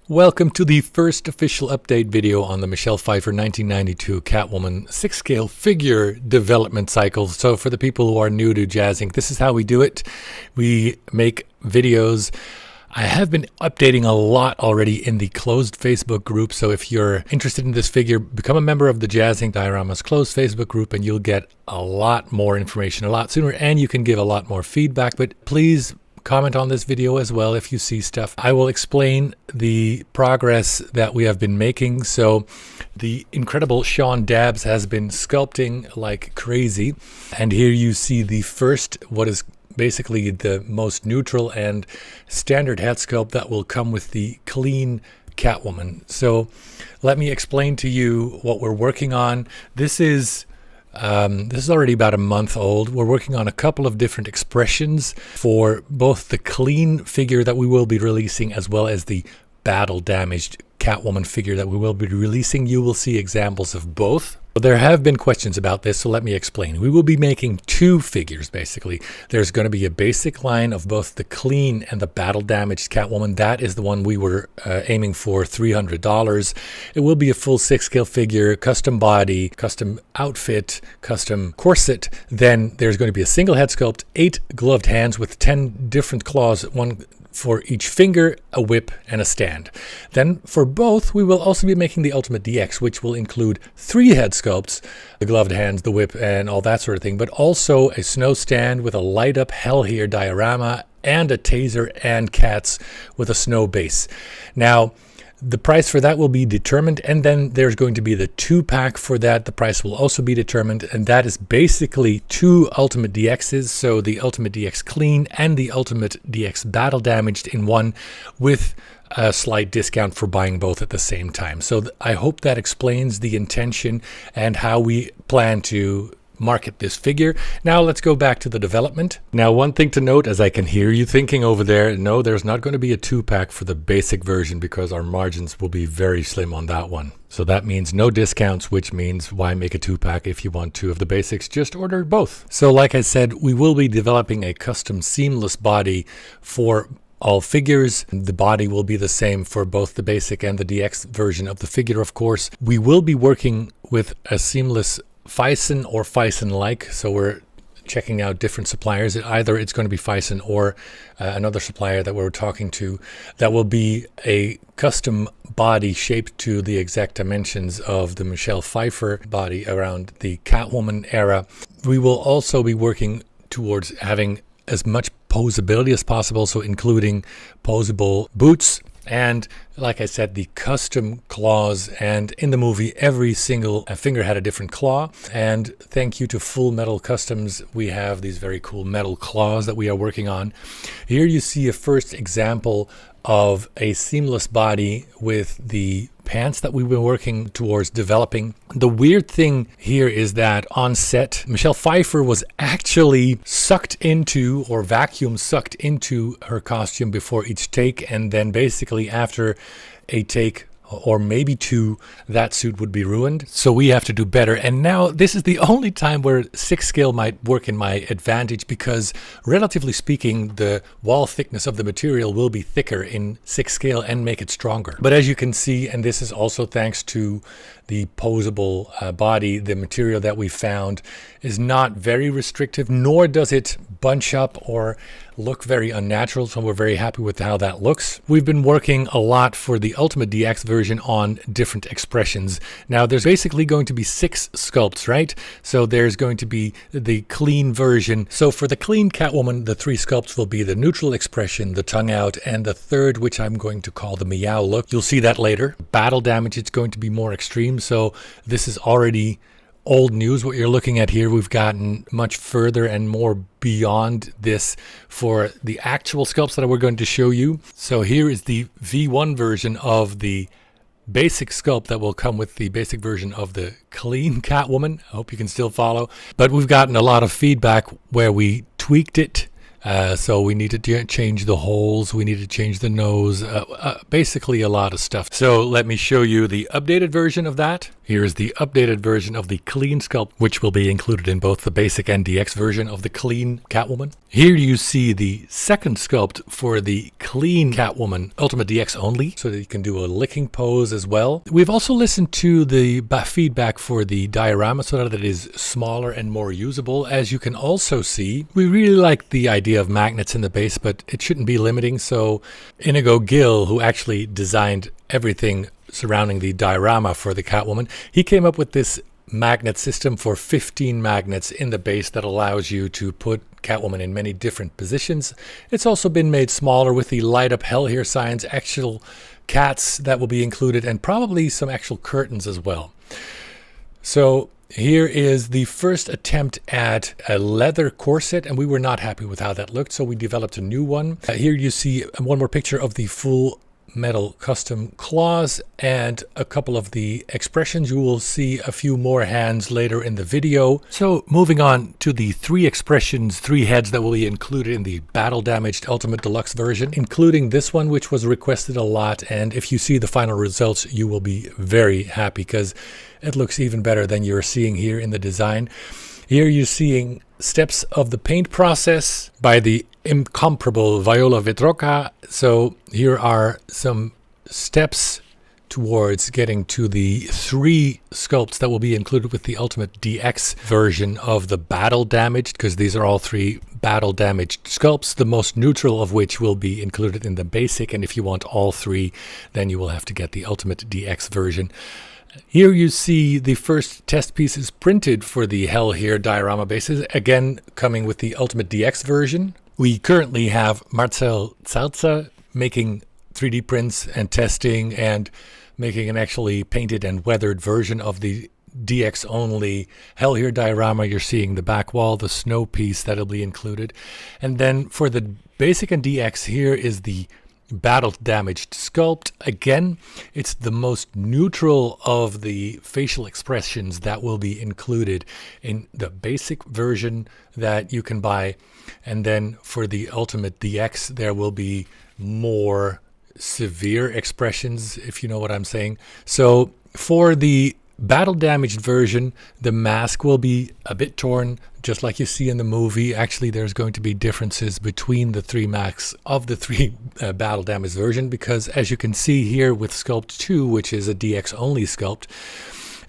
Welcome to the first official update video on the Michelle Pfeiffer 1992 Catwoman 6-scale figure development cycle. So for the people who are new to jazzing, this is how we do it. We make videos. I have been updating a lot already in the closed Facebook group. So if you're interested in this figure, become a member of the Jazzing Dioramas closed Facebook group and you'll get a lot more information a lot sooner and you can give a lot more feedback. But please comment on this video as well if you see stuff. I will explain the progress that we have been making. So the incredible Sean Dabbs has been sculpting like crazy. And here you see the first, what is basically the most neutral and standard head sculpt that will come with the clean Catwoman. So let me explain to you what we're working on. This is already about a month old. We're working on a couple of different expressions for both the clean figure that we will be releasing as well as the battle damaged Catwoman figure that we will be releasing. You will see examples of both. There have been questions about this, so let me explain. We will be making two figures, basically. There's going to be a basic line of both the clean and the battle damaged Catwoman. That is the one we were aiming for, $300. It will be a full 6-scale figure, custom body, custom outfit, custom corset. Then there's going to be a single head sculpt, 8 gloved hands with 10 different claws, one for each finger, a whip, and a stand. Then for both, we will also be making the Ultimate DX, which will include 3 head sculpts, the gloved hands, the whip, and all that sort of thing, but also a snow stand with a light-up Hell Here diorama and a taser and cats with a snow base. Now, the price for that will be determined, and then there's going to be the 2-pack for that. The price will also be determined, and that is basically 2 Ultimate DXs, so the Ultimate DX Clean and the Ultimate DX Battle Damaged in one, with a slight discount for buying both at the same time. So I hope that explains the intention and how we plan to market this figure. Now let's go back to the development. Now, one thing to note, as I can hear you thinking over there, no, there's not going to be a 2-pack for the basic version because our margins will be very slim on that one. So that means no discounts, which means why make a 2-pack if you want 2 of the basics? Just order both. So like I said, we will be developing a custom seamless body for all figures. The body will be the same for both the basic and the DX version of the figure, of course. We will be working with a seamless Fison or Fison-like, so we're checking out different suppliers. Either it's going to be Fison or another supplier that we're talking to that will be a custom body shaped to the exact dimensions of the Michelle Pfeiffer body around the Catwoman era. We will also be working towards having as much posability as possible, so including posable boots. And like I said, the custom claws, and in the movie every single finger had a different claw. And thank you to Full Metal Customs, we have these very cool metal claws that we are working on. Here you see a first example of a seamless body with the pants that we've been working towards developing. The weird thing here is that on set, Michelle Pfeiffer was actually sucked into, or vacuum sucked into, her costume before each take, and then basically after a take or maybe 2, that suit would be ruined. So we have to do better. And now this is the only time where 6-scale might work in my advantage, because relatively speaking, the wall thickness of the material will be thicker in 6-scale and make it stronger. But as you can see, and this is also thanks to the posable body, the material that we found is not very restrictive, nor does it bunch up or look very unnatural, so we're very happy with how that looks. We've been working a lot for the Ultimate DX version on different expressions. Now there's basically going to be 6 sculpts, right? So there's going to be the clean version. So for the clean Catwoman, the 3 sculpts will be the neutral expression, the tongue out, and the third, which I'm going to call the meow look. You'll see that later. Battle damage, it's going to be more extreme. So this is already old news. What you're looking at here, we've gotten much further and more beyond this for the actual sculpts that we're going to show you. So here is the V1 version of the basic sculpt that will come with the basic version of the clean Catwoman. I hope you can still follow. But we've gotten a lot of feedback where we tweaked it. So we need to change the holes, we need to change the nose, basically a lot of stuff. So let me show you the updated version of that. Here's the updated version of the clean sculpt, which will be included in both the basic and DX version of the clean Catwoman. Here you see the second sculpt for the clean Catwoman Ultimate DX only, so that you can do a licking pose as well. We've also listened to the feedback for the diorama so that it is smaller and more usable. As you can also see, we really like the idea of magnets in the base, but it shouldn't be limiting. So Inigo Gill, who actually designed everything surrounding the diorama for the Catwoman, he came up with this magnet system for 15 magnets in the base that allows you to put Catwoman in many different positions. It's also been made smaller with the light up hell here signs, actual cats that will be included, and probably some actual curtains as well. So here is the first attempt at a leather corset, and we were not happy with how that looked, so we developed a new one. Here you see one more picture of the full metal custom claws and a couple of the expressions. You will see a few more hands later in the video. So moving on to the 3 expressions, 3 heads that will be included in the battle damaged Ultimate Deluxe version, including this one, which was requested a lot. And if you see the final results, you will be very happy because it looks even better than you're seeing here in the design. Here you're seeing steps of the paint process by the incomparable Viola Vitroca. So here are some steps towards getting to the 3 sculpts that will be included with the Ultimate DX version of the battle damaged, because these are all 3 battle damaged sculpts, the most neutral of which will be included in the basic. And if you want all 3, then you will have to get the Ultimate DX version. Here you see the first test pieces printed for the Hell Here diorama bases, again coming with the Ultimate DX version. We currently have Marcel Zalza making 3D prints and testing and making an actually painted and weathered version of the DX only Hell Here diorama. You're seeing the back wall, the snow piece that'll be included. And then for the basic and DX, here is the battle damaged sculpt. Again, it's the most neutral of the facial expressions that will be included in the basic version that you can buy. And then for the Ultimate DX, there will be more severe expressions, if you know what I'm saying. So for the battle damaged version, the mask will be a bit torn, just like you see in the movie. Actually, there's going to be differences between the 3 masks of the 3 battle damaged version, because as you can see here with Sculpt 2, which is a DX only sculpt,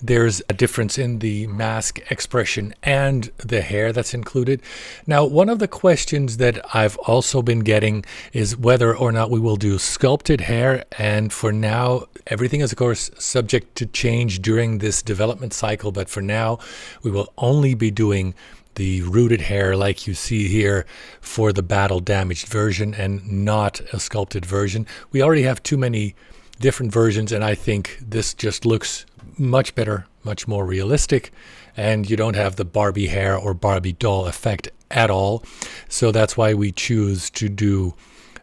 there's a difference in the mask expression and the hair that's included. Now, one of the questions that I've also been getting is whether or not we will do sculpted hair. And for now, everything is, of course, subject to change during this development cycle. But for now, we will only be doing the rooted hair like you see here for the battle damaged version and not a sculpted version. We already have too many different versions, and I think this just looks much better, much more realistic, and you don't have the Barbie hair or Barbie doll effect at all. So that's why we choose to do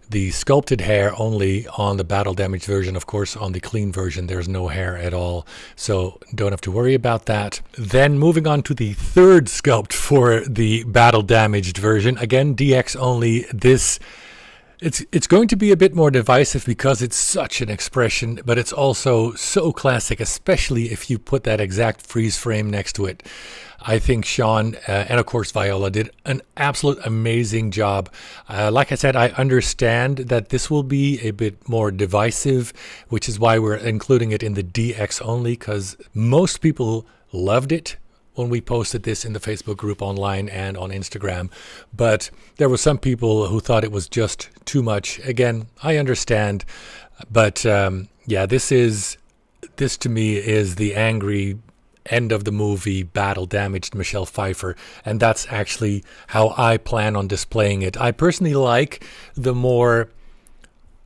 the sculpted hair only on the battle damaged version. Of course, on the clean version, there's no hair at all, so don't have to worry about that. Then moving on to the 3rd sculpt for the battle damaged version, again DX only. This It's going to be a bit more divisive because it's such an expression, but it's also so classic, especially if you put that exact freeze frame next to it. I think Sean and of course Viola did an absolute amazing job. Like I said, I understand that this will be a bit more divisive, which is why we're including it in the DX only, because most people loved it when we posted this in the Facebook group online and on Instagram. But there were some people who thought it was just too much. Again, I understand. But yeah, this to me is the angry end of the movie battle damaged Michelle Pfeiffer. And that's actually how I plan on displaying it. I personally like the more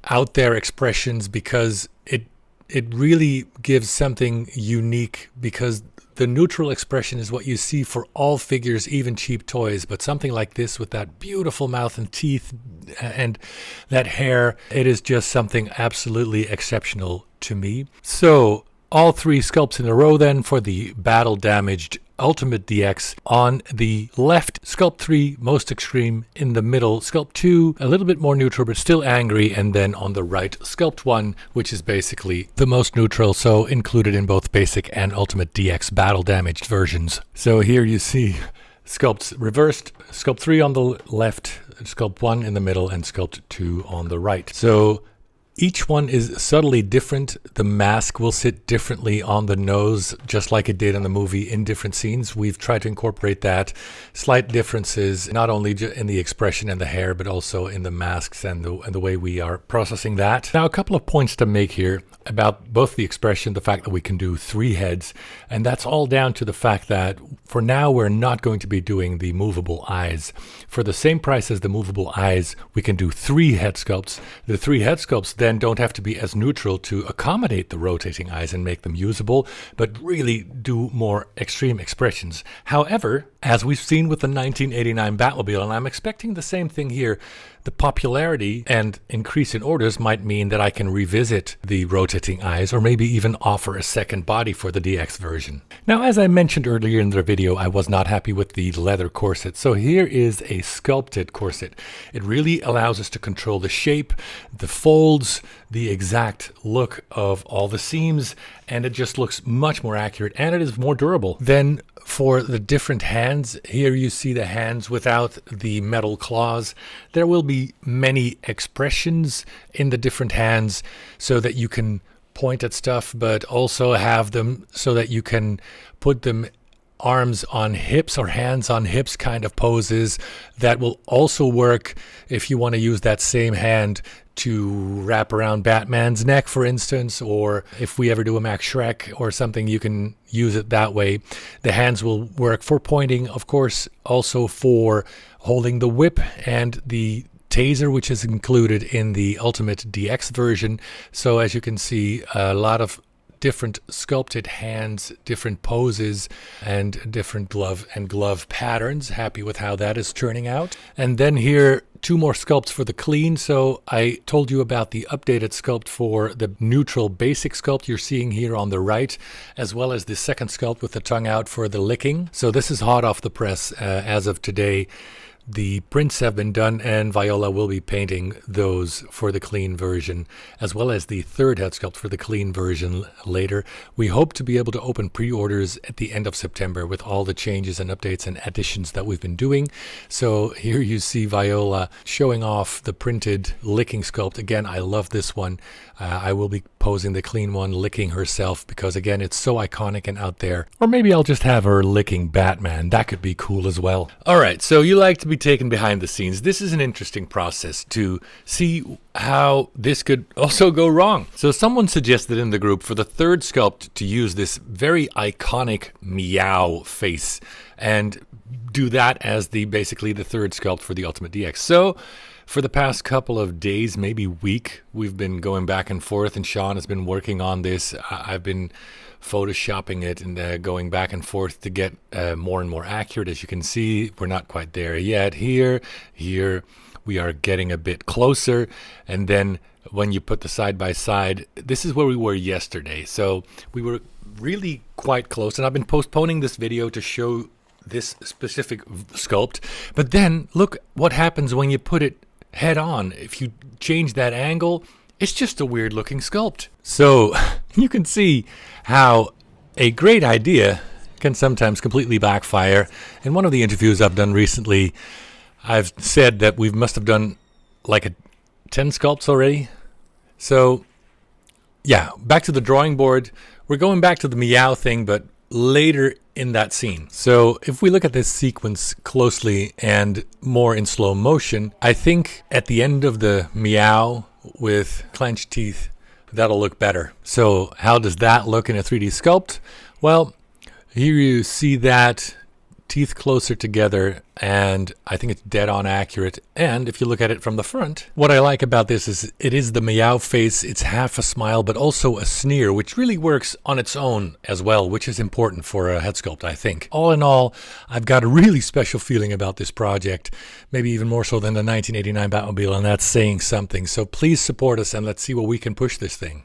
out there expressions because it really gives something unique, because the neutral expression is what you see for all figures, even cheap toys. But something like this with that beautiful mouth and teeth and that hair, it is just something absolutely exceptional to me. So all 3 sculpts in a row then for the battle damaged Ultimate DX. On the left, Sculpt 3, most extreme. In the middle, Sculpt 2, a little bit more neutral, but still angry. And then on the right, Sculpt 1, which is basically the most neutral, so included in both basic and Ultimate DX battle damaged versions. So here you see sculpts reversed, Sculpt 3 on the left, Sculpt 1 in the middle, and Sculpt 2 on the right. So each one is subtly different. The mask will sit differently on the nose, just like it did in the movie in different scenes. We've tried to incorporate that. Slight differences, not only in the expression and the hair, but also in the masks and the way we are processing that. Now, a couple of points to make here about both the expression, the fact that we can do 3 heads, and that's all down to the fact that for now we're not going to be doing the movable eyes. For the same price as the movable eyes, we can do 3 head sculpts. The 3 head sculpts then don't have to be as neutral to accommodate the rotating eyes and make them usable, but really do more extreme expressions. However, as we've seen with the 1989 Batmobile, and I'm expecting the same thing here, the popularity and increase in orders might mean that I can revisit the rotating eyes or maybe even offer a second body for the DX version. Now, as I mentioned earlier in the video, I was not happy with the leather corset. So here is a sculpted corset. It really allows us to control the shape, the folds, the exact look of all the seams, and it just looks much more accurate and it is more durable. Then for the different hands, here you see the hands without the metal claws. There will be many expressions in the different hands so that you can point at stuff, but also have them so that you can put them arms on hips or hands on hips kind of poses. That will also work if you want to use that same hand to wrap around Batman's neck, for instance, or if we ever do a Max Shrek or something, you can use it that way. The hands will work for pointing, of course, also for holding the whip and the taser, which is included in the Ultimate DX version. So as you can see, a lot of different sculpted hands, different poses, and different glove patterns. Happy with how that is turning out. And then here, 2 more sculpts for the clean. So I told you about the updated sculpt for the neutral basic sculpt you're seeing here on the right, as well as the second sculpt with the tongue out for the licking. So this is hot off the press as of today. The prints have been done and Viola will be painting those for the clean version, as well as the third head sculpt for the clean version later. We hope to be able to open pre-orders at the end of September with all the changes and updates and additions that we've been doing. So here you see Viola showing off the printed licking sculpt. Again, I love this one. I will be posing the clean one licking herself because, again, it's so iconic and out there. Or maybe I'll just have her licking Batman. That could be cool as well. All right, so you like to be taken behind the scenes. This is an interesting process to see how this could also go wrong. So someone suggested in the group for the third sculpt to use this very iconic meow face and do that as basically the third sculpt for the Ultimate DX. So for the past couple of days, maybe week, we've been going back and forth, and Sean has been working on this. I've been photoshopping it and going back and forth to get more and more accurate. As you can see, we're not quite there yet. Here we are getting a bit closer, and then when you put the side by side, this is where we were yesterday. So we were really quite close, and I've been postponing this video to show this specific sculpt. But then look what happens when you put it head on. If you change that angle, it's just a weird looking sculpt. So you can see how a great idea can sometimes completely backfire. In one of the interviews I've done recently, I've said that we must have done like 10 sculpts already. So yeah, back to the drawing board. We're going back to the meow thing, but later in that scene. So if we look at this sequence closely and more in slow motion, I think at the end of the meow with clenched teeth, that'll look better. So how does that look in a 3D sculpt? Well, here you see that teeth closer together, and I think it's dead on accurate. And if you look at it from the front, what I like about this is it is the meow face. It's half a smile, but also a sneer, which really works on its own as well, which is important for a head sculpt, I think. All in all, I've got a really special feeling about this project, maybe even more so than the 1989 Batmobile, and that's saying something. So please support us and let's see where we can push this thing.